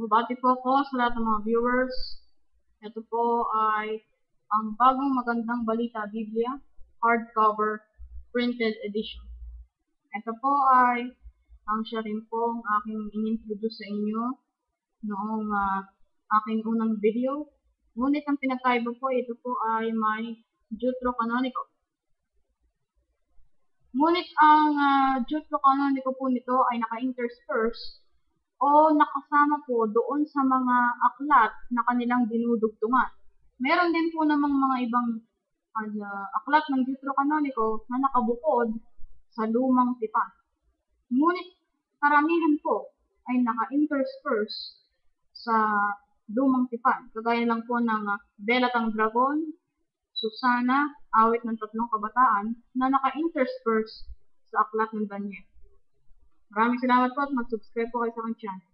Bumabati po ako sa lahat ng mga viewers. Ito po ay ang bagong magandang balita Biblia, hardcover, printed edition. Ito po ay ang siya rin po ang aking in-introduce sa inyo noong aking unang video. Ngunit ang pinagkaiba po, ito po ay may Deuterocanonical. Ngunit ang Deuterocanonical po nito ay naka-intersperse o nakasama po doon sa mga aklat na kanilang dinudugtungan. Meron din po namang mga ibang aklat ng Deuterocanonical na nakabukod sa lumang tipan. Ngunit karamihan po ay naka-intersperse sa lumang tipan. Kagaya lang po ng Belatang Dragon, Susana, Awit ng Tatlong Kabataan na naka-intersperse sa aklat ng Daniel. Maraming salamat po at mag-subscribe po kayo sa aking channel.